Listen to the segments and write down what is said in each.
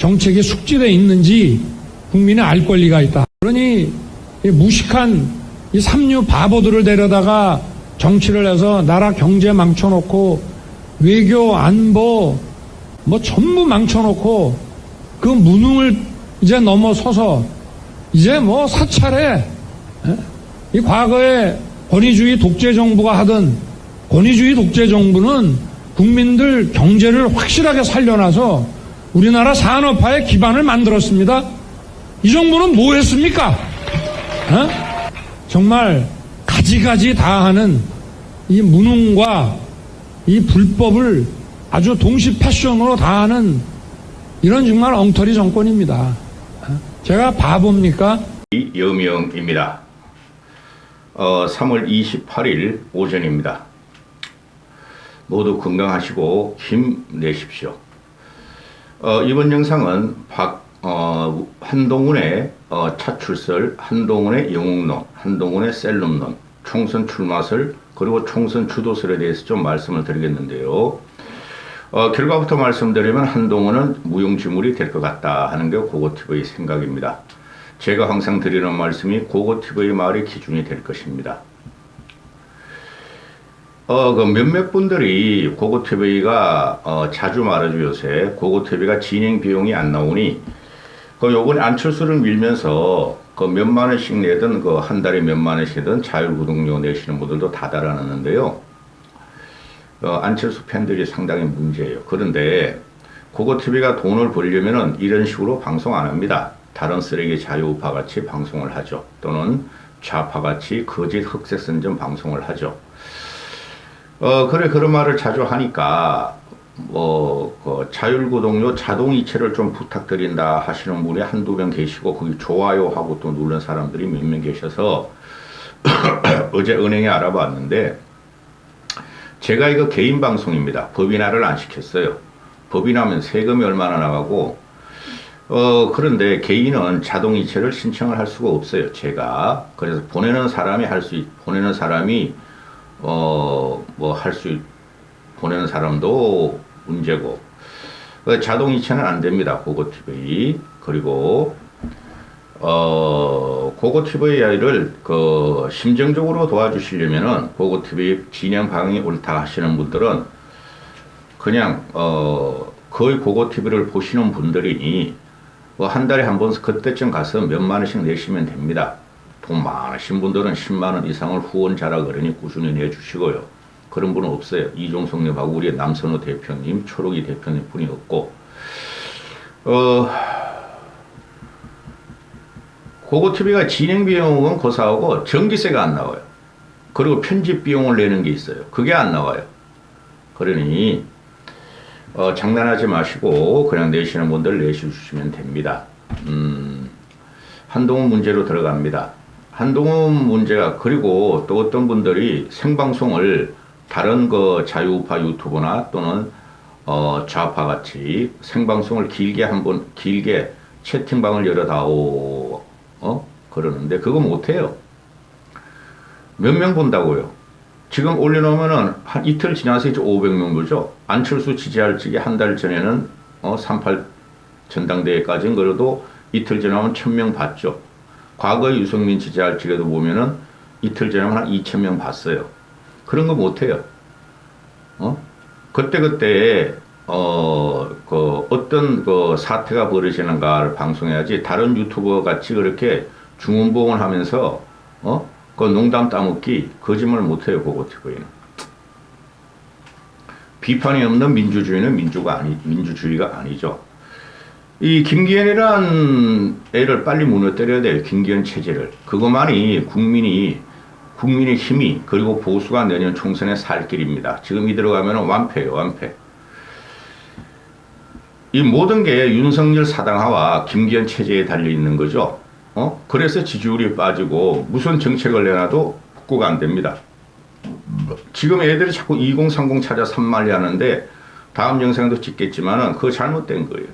정책이 숙지되어 있는지 국민이 알 권리가 있다. 그러니 이 무식한 이 삼류 바보들을 데려다가 정치를 해서 나라 경제 망쳐놓고 외교 안보 뭐 전부 망쳐놓고 그 무능을 이제 넘어서서 이제 뭐 사찰에 이 과거에 권위주의 독재 정부가 하던 권위주의 독재 정부는 국민들 경제를 확실하게 살려놔서 우리나라 산업화의 기반을 만들었습니다. 이 정부는 뭐 했습니까? 정말 가지가지 다 하는 이 무능과 이 불법을 아주 동시 패션으로 다 하는 이런 정말 엉터리 정권입니다. 제가 바보입니까? 여명입니다. 3월 28일 오전입니다. 모두 건강하시고 힘내십시오. 이번 영상은 한동훈의 차출설, 한동훈의 영웅론, 한동훈의 셀럽론, 총선 출마설, 그리고 총선 주도설에 대해서 좀 말씀을 드리겠는데요. 결과부터 말씀드리면 한동훈은 무용지물이 될 것 같다 하는 게 고고TV의 생각입니다. 제가 항상 드리는 말씀이 고고TV의 말이 기준이 될 것입니다. 그 몇몇 분들이 고고TV가 자주 말하죠. 요새 고고TV가 진행 비용이 안 나오니 요번에 안철수를 밀면서 그 몇만 원씩 내든 그 한 달에 몇만 원씩이든 자율구독료 내시는 분들도 다 달아놨는데요. 안철수 팬들이 상당히 문제예요. 그런데 고고TV가 돈을 벌려면은 이런 식으로 방송 안 합니다. 다른 쓰레기 자유우파 같이 방송을 하죠. 또는 좌파 같이 거짓 흑색선전 방송을 하죠. 그래, 그런 말을 자주 하니까, 그 자율구독료 자동이체를 좀 부탁드린다 하시는 분이 한두 명 계시고, 거기 좋아요 하고 또 누른 사람들이 몇 명 계셔서, 어제 은행에 알아봤는데, 제가 이거 개인 방송입니다. 법인화를 안 시켰어요. 법인하면 세금이 얼마나 나가고, 그런데 개인은 자동이체를 신청을 할 수가 없어요. 제가. 그래서 보내는 사람이 보내는 사람이 보내는 사람도 문제고, 자동이체는 안 됩니다. 고고TV. 그리고, 고고TV를 심정적으로 도와주시려면은, 고고TV 진행 방향이 옳다 하시는 분들은, 그냥, 거의 고고TV를 보시는 분들이니, 한 달에 한 번 그때쯤 가서 몇만 원씩 내시면 됩니다. 돈 많으신 분들은 10만 원 이상을 후원자라 그러니 꾸준히 내주시고요. 그런 분은 없어요. 이종석님하고 우리 남선호 대표님, 초록이 대표님 분이 없고, 고고TV가 진행 비용은 고사하고 전기세가 안 나와요. 그리고 편집 비용을 내는 게 있어요. 그게 안 나와요. 그러니, 장난하지 마시고 그냥 내시는 분들 내주시면 됩니다. 한동훈 문제로 들어갑니다. 한동훈 문제가, 그리고 또 어떤 분들이 생방송을 다른 자유우파 유튜버나 또는 좌파 같이 생방송을 길게 채팅방을 열어다오 그러는데 그거 못해요. 몇 명 본다고요? 지금 올려놓으면은 한 이틀 지나서 이제 500명 보죠. 안철수 지지할 적에 한 달 전에는 38 전당대회까지는 그래도 이틀 지나면 1000명 봤죠. 과거 유승민 지지할 적에도 보면은 이틀 지나면 한 2000명 봤어요. 그런 거 못해요. 그때 어떤 사태가 벌어지는가를 방송해야지, 다른 유튜버 같이 그렇게 중원봉을 하면서 농담 따먹기, 거짓말 못해요. 고고TV는. 비판이 없는 민주주의는 민주주의가 아니죠. 이 김기현이란 애를 빨리 무너뜨려야 돼요. 김기현 체제를. 그것만이 국민의 힘이, 그리고 보수가 내년 총선에 살 길입니다. 지금 이 들어가면 완패예요. 완패. 이 모든 게 윤석열 사당화와 김기현 체제에 달려있는 거죠. 그래서 지지율이 빠지고 무슨 정책을 내놔도 복구가 안 됩니다. 지금 애들이 자꾸 2030 찾아 산말리 하는데, 다음 영상도 찍겠지만은 그거 잘못된 거예요.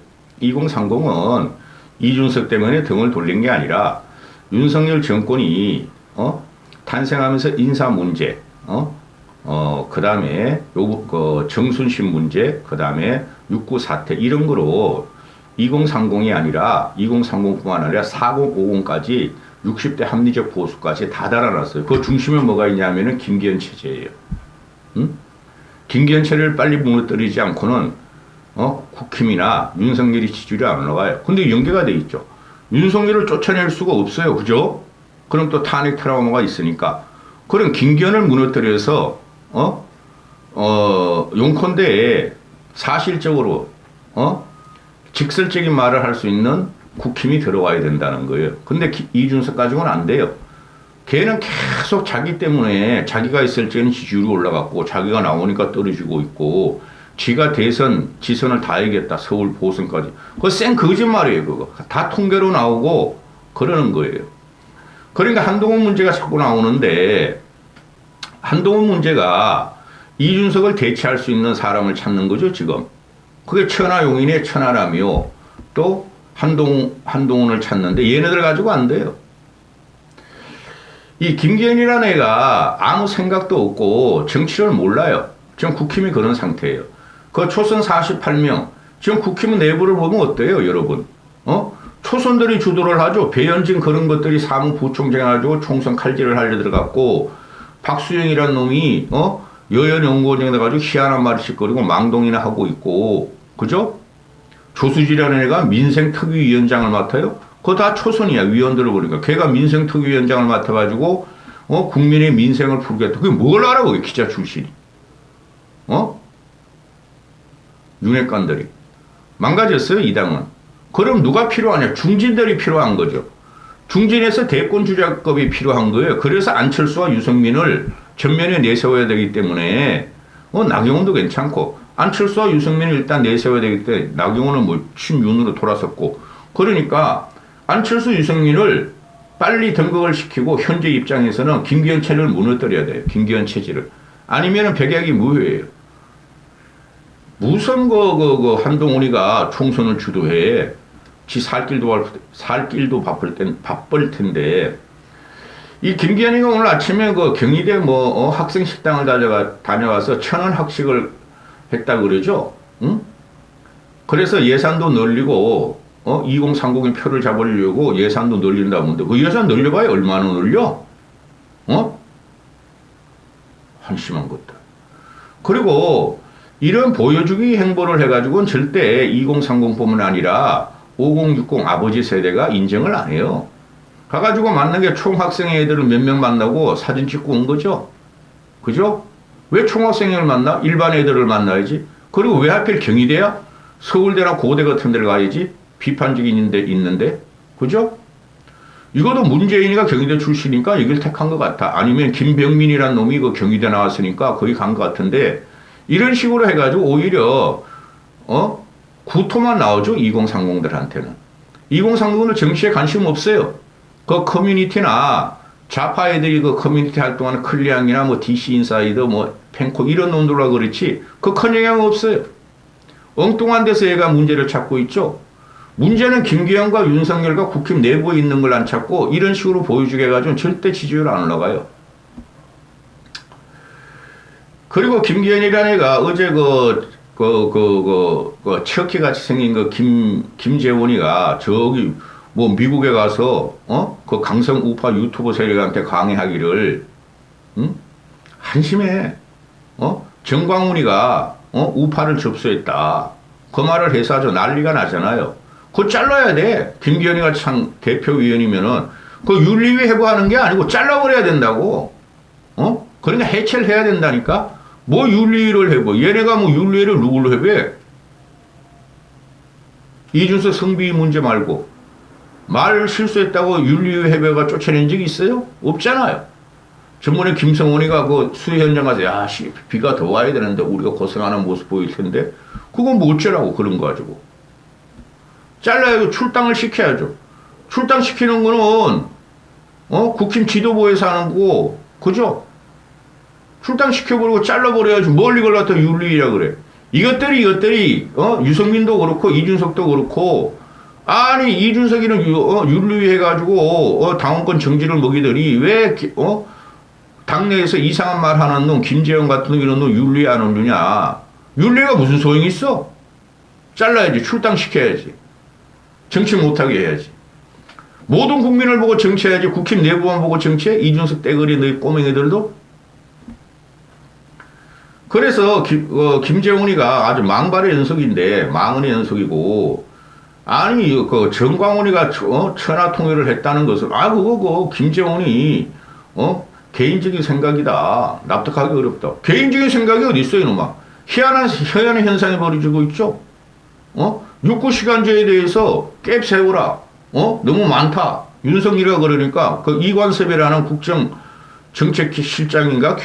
2030은 이준석 때문에 등을 돌린 게 아니라 윤석열 정권이 탄생하면서 인사 문제, 그 다음에 정순신 문제, 그 다음에 6.9 사태 이런 거로 2030이 아니라 2030뿐만 아니라 4050까지 60대 합리적 보수까지 다 달아놨어요. 그 중심에 뭐가 있냐면은 김기현 체제예요. 응? 김기현 체제를 빨리 무너뜨리지 않고는 국힘이나 윤석열이 지지율이 안 올라가요. 근데 연계가 돼 있죠. 윤석열을 쫓아낼 수가 없어요. 그죠? 그럼 또 탄핵 트라우마가 있으니까. 그럼 김기현을 무너뜨려서 용컨대에 사실적으로 직설적인 말을 할 수 있는 국힘이 들어와야 된다는 거예요. 근데 이준석 가지고는 안 돼요. 걔는 계속 자기 때문에 자기가 있을 때는 지지율이 올라갔고 자기가 나오니까 떨어지고 있고 지가 대선 지선을 다 이겼다. 서울 보선까지. 그거 쌩 거짓말이에요. 그거. 다 통계로 나오고 그러는 거예요. 그러니까 한동훈 문제가 자꾸 나오는데 한동훈 문제가 이준석을 대체할 수 있는 사람을 찾는 거죠. 지금. 그게 천하용인의 천하람이요. 또 한동훈을 찾는데 얘네들 가지고 안 돼요. 이 김기현이라는 애가 아무 생각도 없고 정치를 몰라요. 지금 국힘이 그런 상태예요. 그 초선 48명. 지금 국힘 내부를 보면 어때요, 여러분? 초선들이 주도를 하죠. 배현진 그런 것들이 사무부총장 해가지고 총선 칼질을 하려 들어갔고, 박수영이라는 놈이, 여연연구원장 돼가지고 희한한 말씩 거리고 망동이나 하고 있고, 그죠? 조수지라는 애가 민생특위위원장을 맡아요. 그거 다 초선이야, 위원들을 보니까. 걔가 민생특위위원장을 맡아가지고, 국민의 민생을 풀겠다. 그게 뭘 알아, 그게 기자 출신이. 윤핵관들이. 망가졌어요, 이 당은. 그럼 누가 필요하냐? 중진들이 필요한 거죠. 중진에서 대권 주자급이 필요한 거예요. 그래서 안철수와 유승민을 전면에 내세워야 되기 때문에, 나경원도 괜찮고, 안철수와 유승민을 일단 내세워야 되기 때문에, 나경원은 뭐, 친윤으로 돌아섰고, 그러니까, 안철수, 유승민을 빨리 등극을 시키고, 현재 입장에서는 김기현 체제를 무너뜨려야 돼요. 김기현 체제를. 아니면은 백약이 무효예요. 무슨 한동훈이가 총선을 주도해. 지 살 길도 바쁠 텐데. 이 김기현이가 오늘 아침에 경희대 학생 식당을 다녀가서 1000원 학식을 했다 그러죠. 응? 그래서 예산도 늘리고, 2030의 표를 잡으려고 예산도 늘린다는데, 그 예산 늘려봐야 얼마나 늘려? 한심한 것들. 그리고, 이런 보여주기 행보를 해가지고는 절대 2030뿐만 아니라 5060 아버지 세대가 인정을 안 해요. 가가지고 만난 게 총학생 애들을 몇 명 만나고 사진 찍고 온 거죠. 그죠? 왜 총학생을 만나? 일반 애들을 만나야지. 그리고 왜 하필 경희대야? 서울대나 고대 같은 데를 가야지. 비판적인 있는데. 그죠? 이것도 문재인이가 경희대 출신이니까 여기를 택한 것 같아. 아니면 김병민이란 놈이 경희대 나왔으니까 거기 간 것 같은데 이런 식으로 해가지고 오히려 구토만 나오죠. 2030들한테는. 2030은 정치에 관심 없어요. 그 커뮤니티나 좌파 애들이 그 커뮤니티 활동하는 클리앙이나 DC 인사이더 펜코 이런 놈들라 그렇지 그 큰 영향 없어요. 엉뚱한 데서 얘가 문제를 찾고 있죠. 문제는 김기현과 윤석열과 국힘 내부에 있는 걸 안 찾고 이런 식으로 보여주게 해가지고 절대 지지율 안 올라가요. 그리고 김기현이라는 애가 어제 척키 같이 생긴 김재원이가 저기 미국에 가서 그 강성 우파 유튜버 세력한테 강의하기를 한심해. 정광훈이가 우파를 접수했다. 그 말을 해서 아주 난리가 나잖아요. 그거 잘라야 돼. 김기현이가 참 대표위원이면은 그 윤리위 해부하는 게 아니고 잘라버려야 된다고. 그러니까 해체를 해야 된다니까. 윤리위를 해부. 얘네가 윤리위를 누굴로 해부해? 이준석 성비 문제 말고. 말 실수했다고 윤리위 해부가 쫓아낸 적이 있어요? 없잖아요. 전번에 김성원이가 수해 현장 가서 비가 더 와야 되는데 우리가 고생하는 모습 보일 텐데 그건 어쩌라고 그런 거 가지고. 잘라야죠. 출당을 시켜야죠. 출당시키는 거는 국힘 지도부에서 하는 거고 그죠? 출당시켜버리고 잘라버려야지 뭘 이걸 갖다 윤리위라 그래. 이것들이 유승민도 그렇고 이준석도 그렇고 아니 이준석이는 윤리위 해가지고 당원권 정지를 먹이더니 왜 당내에서 이상한 말 하는 놈 김재현 같은 놈 이런 놈 윤리위 안 올리냐. 윤리위가 무슨 소용이 있어? 잘라야지. 출당시켜야지. 정치 못하게 해야지. 모든 국민을 보고 정치해야지. 국힘 내부만 보고 정치해? 이준석 떼거리 너희 꼬맹이들도? 그래서 김재훈이가 아주 망발의 연속인데, 망언의 연속이고, 아니 그 정광훈이가 천하 통일을 했다는 것을 그거 김재훈이 개인적인 생각이다. 납득하기 어렵다. 개인적인 생각이 어디 있어요, 이놈아. 희한한 현상이 벌어지고 있죠. 육구시간제에 대해서 갭 세우라. 너무 많다. 윤석열이가 그러니까 그 이관섭이라는 정책실장인가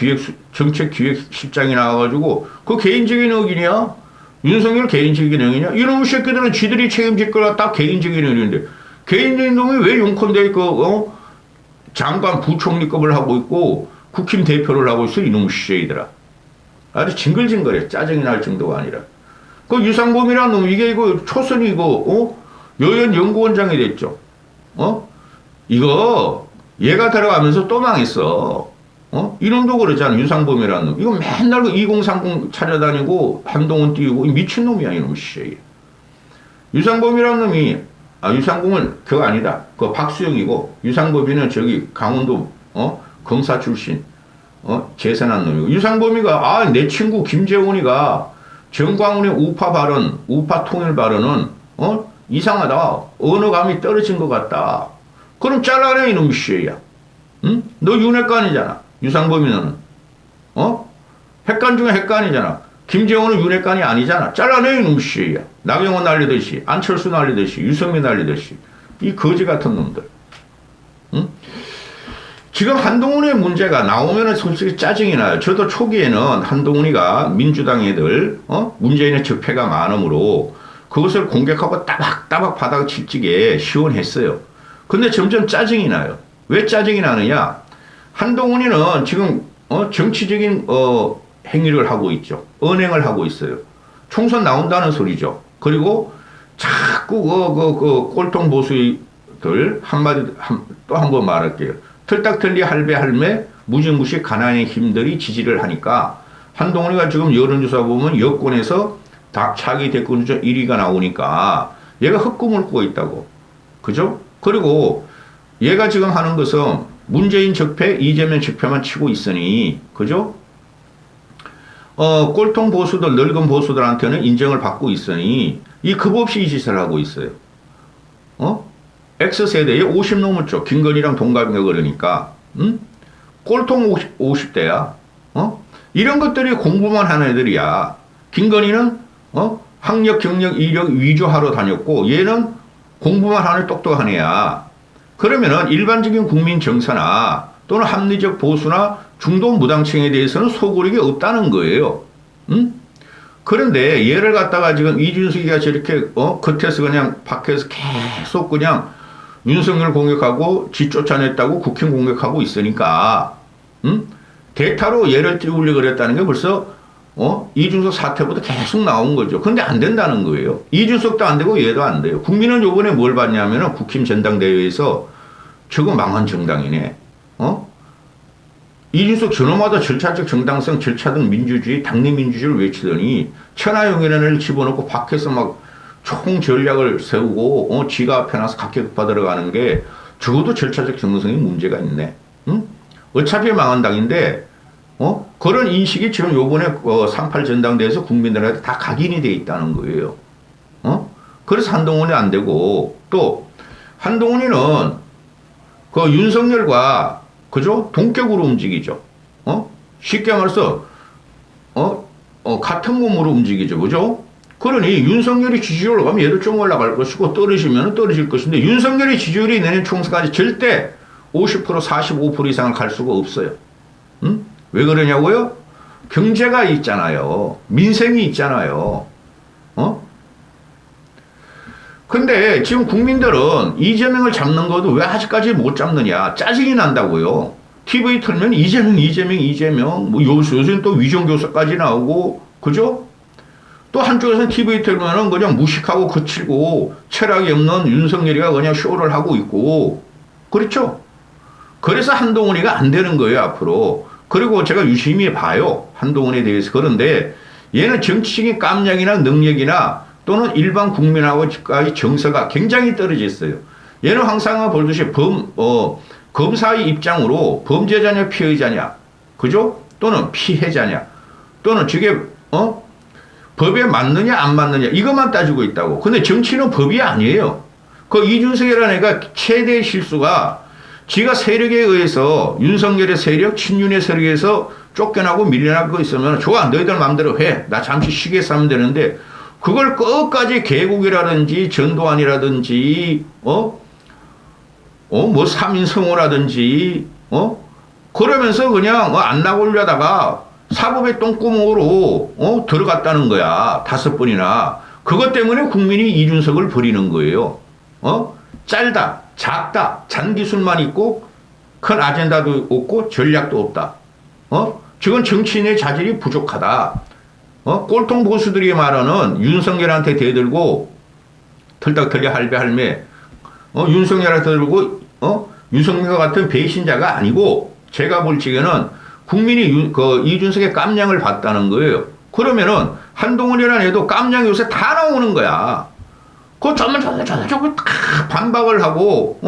정책기획실장이 나와가지고 그 개인적인 의견이야. 윤석열 개인적인 의견이냐? 이놈의 새끼들은 지들이 책임질 거라 딱 개인적인 의견인데 개인적인 놈이 왜 용컨대 장관 부총리급을 하고 있고 국힘 대표를 하고 있어? 이놈의 시제이들아. 아주 징글징글해. 짜증이 날 정도가 아니라. 그 유상범이라는 놈 이게 초선이 여연 연구원장이 됐죠. 이거 얘가 들어가면서 또 망했어. 이놈도 그러잖아. 유상범이라는 놈. 이거 맨날 2030 찾아다니고 한동훈 띄우고 미친놈이야 이놈 씨. 유상범이라는 놈이 유상범은 그거 아니다. 그거 박수영이고 유상범이는 저기 강원도 검사 출신 재산한 놈이고 유상범이가 내 친구 김재훈이가 정광훈의 우파 발언, 우파 통일 발언은 이상하다. 언어감이 떨어진 것 같다. 그럼 잘라내 이놈 씨야. 응? 너 윤핵관이잖아. 유상범이 너는. 핵관 중에 핵관이잖아. 김재원은 윤핵관이 아니잖아. 잘라내 이놈 씨야. 나경원 날리듯이, 안철수 날리듯이, 유승민 날리듯이. 이 거지 같은 놈들. 응? 지금 한동훈의 문제가 나오면은 솔직히 짜증이 나요. 저도 초기에는 한동훈이가 민주당 애들, 문재인의 적폐가 많으므로 그것을 공격하고 따박따박 바닥 칠지게 시원했어요. 근데 점점 짜증이 나요. 왜 짜증이 나느냐? 한동훈이는 지금 정치적인 행위를 하고 있죠. 언행을 하고 있어요. 총선 나온다는 소리죠. 그리고 자꾸 꼴통 보수들 한마디 또 한 번 말할게요. 틀딱틀리 할배 할매 무지무시 가난의 힘들이 지지를 하니까 한동훈이가 지금 여론조사 보면 여권에서 차기 대권 중 1위가 나오니까 얘가 헛꿈을 꾸고 있다고. 그죠? 그리고 얘가 지금 하는 것은 문재인 적폐, 이재명 적폐만 치고 있으니, 그죠? 꼴통 보수들, 늙은 보수들한테는 인정을 받고 있으니, 이 급없이 이 짓을 하고 있어요. X세대에 50 넘었죠. 김건희랑 동갑인가 그러니까. 꼴통 50대야. 이런 것들이 공부만 하는 애들이야. 김건희는, 학력, 경력, 이력 위조하러 다녔고, 얘는 공부만 하는 똑똑한 애야. 그러면은 일반적인 국민 정서나 또는 합리적 보수나 중도 무당층에 대해서는 소구력이 없다는 거예요. 그런데 얘를 갖다가 지금 이준석이가 저렇게 겉에서 그냥 밖에서 계속 그냥 윤석열 공격하고 지 쫓아냈다고 국힘 공격하고 있으니까 대타로 얘를 띄우려고 그랬다는 게 벌써 이준석 사태보다 계속 나온 거죠. 근데 안 된다는 거예요. 이준석도 안 되고 얘도 안 돼요. 국민은 요번에 뭘 봤냐면은 국힘 전당대회에서 저거 망한 정당이네. 이준석 저놈마다 절차적 정당성, 절차적 민주주의, 당내 민주주의를 외치더니 천하용인을 집어넣고 밖에서 막 총 전략을 세우고 지가 앞에 나서 각계급파 들어가는 게 적어도 절차적 정당성에 문제가 있네. 어차피 망한 당인데 그런 인식이 지금 요번에 38 전당대회에서 국민들한테 다 각인이 돼 있다는 거예요. 그래서 한동훈이 안 되고 또 한동훈이는 그 윤석열과 그죠? 동격으로 움직이죠. 쉽게 말해서 같은 몸으로 움직이죠. 그죠? 그러니 윤석열이 지지율 올라가면 얘도 좀 올라갈 것이고 떨어지면 떨어질 것인데 윤석열의 지지율이 내년 총선까지 절대 50% 45% 이상을 갈 수가 없어요. 왜 그러냐고요? 경제가 있잖아요. 민생이 있잖아요. 근데 지금 국민들은 이재명을 잡는 것도 왜 아직까지 못 잡느냐. 짜증이 난다고요. TV 틀면 이재명. 뭐 요새는 또 위정교사까지 나오고, 그죠? 또 한쪽에서는 TV 틀면은 그냥 무식하고 거칠고 철학이 없는 윤석열이가 그냥 쇼를 하고 있고, 그렇죠? 그래서 한동훈이가 안 되는 거예요, 앞으로. 그리고 제가 유심히 봐요. 한동훈에 대해서. 그런데 얘는 정치적인 깜냥이나 능력이나 또는 일반 국민하고의 정서가 굉장히 떨어져 있어요. 얘는 항상 보듯이 검사의 입장으로 범죄자냐 피해자냐, 그죠? 또는 피해자냐, 또는 저게 법에 맞느냐 안 맞느냐 이것만 따지고 있다고. 근데 정치는 법이 아니에요. 그 이준석이라는 애가 최대의 실수가 지가 세력에 의해서 윤석열의 세력, 친윤의 세력에 의해서 쫓겨나고 밀려나고 있으면 좋아 너희들 마음대로 해. 나 잠시 쉬게 하면 되는데 그걸 끝까지 개국이라든지 전두환이라든지 뭐 3인성호라든지 그러면서 그냥 안 나오려다가 사법의 똥구멍으로 들어갔다는 거야. 5번이나. 그것 때문에 국민이 이준석을 버리는 거예요. 짧다, 작다, 잔기술만 있고 큰 아젠다도 없고 전략도 없다. 지금 정치인의 자질이 부족하다. 꼴통 보수들이 말하는 윤석열한테 대들고 털딱털려 할배할매 윤석열한테 대들고 윤석열 같은 배신자가 아니고 제가 볼 적에는 국민이 이준석의 깜냥을 봤다는 거예요. 그러면은 한동훈이라는 애도 깜냥이 요새 다 나오는 거야. 그 저거 반박을 하고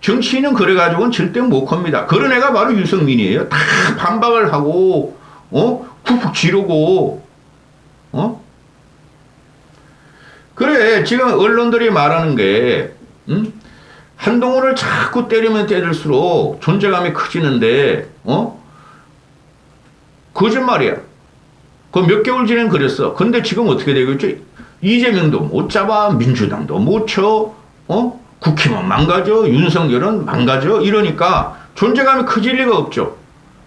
정치인은 그래가지고는 절대 못 겁니다. 그런 애가 바로 유승민이에요. 다 반박을 하고 쿡쿡 지르고 그래 지금 언론들이 말하는 게 한동훈을 자꾸 때리면 때릴수록 존재감이 커지는데 거짓말이야. 그 몇 개월 전엔 그랬어. 근데 지금 어떻게 되고 있지? 이재명도 못 잡아, 민주당도 못 쳐, 국힘은 망가져, 윤석열은 망가져, 이러니까 존재감이 커질 리가 없죠.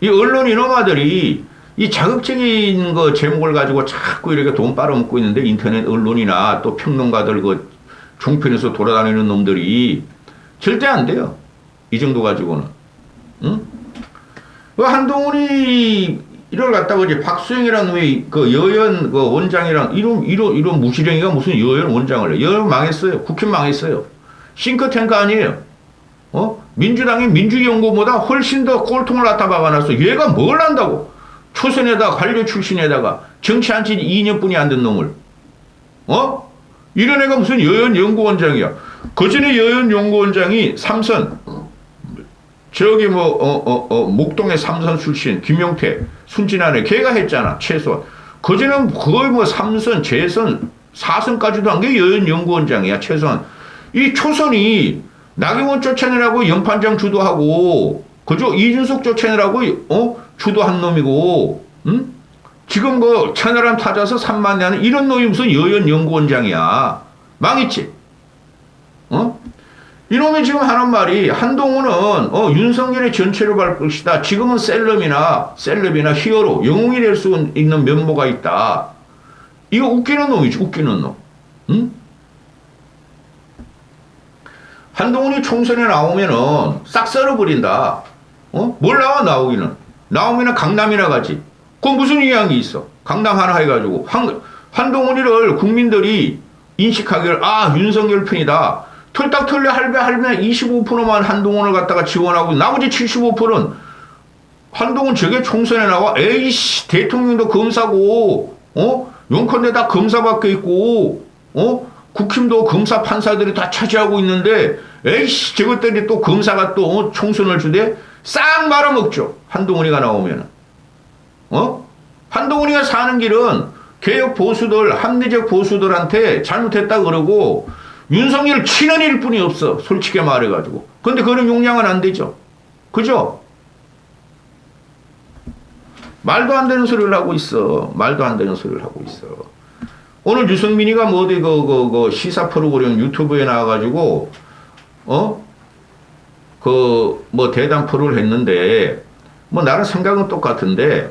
이 언론 이놈아들이 이 자극적인 거 제목을 가지고 자꾸 이렇게 돈 빨아먹고 있는데 인터넷 언론이나 또 평론가들 그 종편에서 돌아다니는 놈들이 절대 안 돼요. 이 정도 가지고는. 응? 그 한동훈이 이걸 갖다가 이제 박수영이라는 놈이 그 여연 그 원장이랑 이런 무시랭이가 무슨 여연 원장을 해. 여연 망했어요. 국힘 망했어요. 싱크탱크 아니에요. 민주당이 민주연구보다 훨씬 더 꼴통을 갖다 박아놨어. 얘가 뭘 한다고. 초선에다 관료 출신에다가 정치한 지 2년뿐이 안 된 놈을. 이런 애가 무슨 여연 연구원장이야. 그전에 여연 연구원장이 삼선 저기 목동의 삼선 출신 김용태 순진한 애 걔가 했잖아. 최소한 그전에는 거의 삼선 재선 4선까지도 한 게 여연 연구원장이야. 최소한 이 초선이 나경원 쫓아내라고 연판장 주도하고 그죠? 이준석 쫓아내라고 주도한 놈이고 지금 그 채널함 타자서 3만 내는 이런 놈이 무슨 여연 연구원장이야. 망했지. 이놈이 지금 하는 말이 한동훈은 윤석열의 전체를 밟을 것이다. 지금은 셀럽이나 히어로, 영웅이 될 수 있는 면모가 있다. 이거 웃기는 놈이지. 웃기는 놈. 응? 한동훈이 총선에 나오면은 싹 썰어버린다. 뭘 나오기는. 나오면은 강남이나 가지. 그건 무슨 이양이 있어. 강남 하나 해가지고. 한동훈이를 국민들이 인식하기를, 윤석열 편이다. 털딱털려 할배 25%만 한동훈을 갖다가 지원하고 나머지 75%는 한동훈 저게 총선에 나와 에이씨 대통령도 검사고 용컨대 다 검사 밖에 있고 국힘도 검사 판사들이 다 차지하고 있는데 에이씨 저것들이 또 검사가 또 총선을 주대 싹 말아먹죠. 한동훈이가 나오면은 한동훈이가 사는 길은 개혁 보수들 합리적 보수들한테 잘못했다 그러고 윤석열 치는 일뿐이 없어. 솔직히 말해가지고. 근데 그런 용량은 안 되죠. 그죠? 말도 안 되는 소리를 하고 있어. 말도 안 되는 소리를 하고 있어. 오늘 유승민이가 뭐 어디 그 시사 프로그램 유튜브에 나와가지고 뭐 대담 프로를 했는데 뭐 나랑 생각은 똑같은데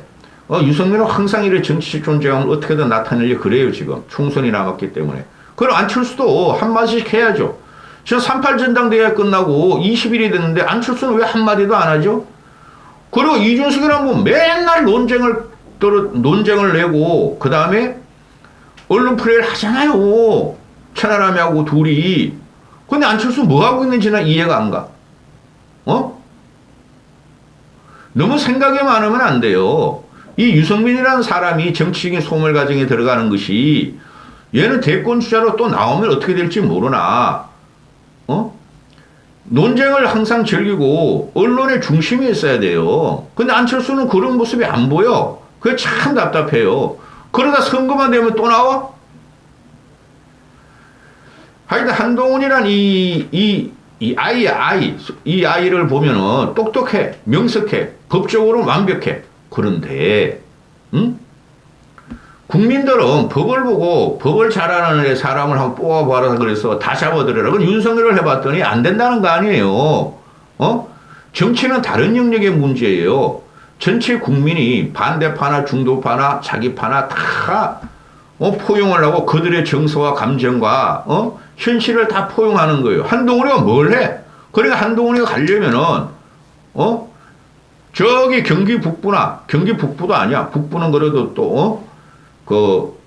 유승민은 항상 이래 정치적 존재감을 어떻게든 나타내려 그래요. 지금 총선이 남았기 때문에. 그럼 안철수도 한마디씩 해야죠. 저 38 전당대회 끝나고 20일이 됐는데 안철수는 왜 한마디도 안 하죠? 그리고 이준석이랑 뭐 맨날 논쟁을 내고 그 다음에 언론 플레이를 하잖아요. 천하람이하고 둘이. 근데 안철수 뭐 하고 있는지는 이해가 안 가. 너무 생각이 많으면 안 돼요. 이 유승민이라는 사람이 정치적인 소멸 과정에 들어가는 것이 얘는 대권 주자로 또 나오면 어떻게 될지 모르나, 논쟁을 항상 즐기고 언론의 중심에 있어야 돼요. 근데 안철수는 그런 모습이 안 보여. 그게 참 답답해요. 그러다 선거만 되면 또 나와? 하여튼 한동훈이란 이 아이를 보면은 똑똑해, 명석해, 법적으로 완벽해. 그런데, 국민들은 법을 보고 법을 잘하는 사람을 한번 뽑아봐라 그래서 다 잡아들여라. 그건 윤석열을 해봤더니 안 된다는 거 아니에요. 정치는 다른 영역의 문제예요. 전체 국민이 반대파나 중도파나 자기파나 다 포용을 하고 그들의 정서와 감정과 현실을 다 포용하는 거예요. 한동훈이가 뭘 해? 그러니까 한동훈이가 가려면은 저기 경기 북부도 아니야. 북부는 그래도 또 그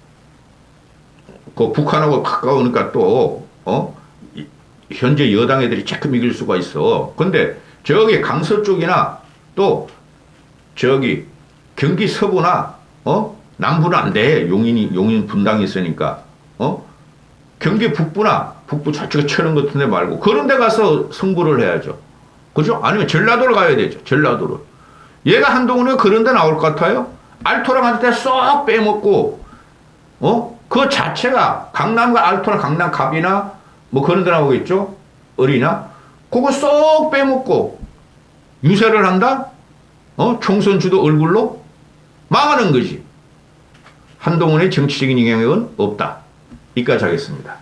북한하고 가까우니까 또 현재 여당 애들이 조금 이길 수가 있어. 근데 저기 강서 쪽이나 또 저기 경기 서부나 남부는 안 돼. 용인 분당이 있으니까 경기 북부 저쪽 철원 같은 데 말고 그런 데 가서 승부를 해야죠. 그죠? 아니면 전라도를 가야 되죠. 전라도를. 얘가 한동훈이 그런 데 나올 것 같아요? 알토랑한테 쏙 빼먹고 그 자체가 강남과 알토랑 강남갑이나 뭐 그런 데 나오겠죠? 어리나? 그거 쏙 빼먹고 유세를 한다? 총선 주도 얼굴로? 망하는 거지. 한동훈의 정치적인 영향력은 없다. 여기까지 하겠습니다.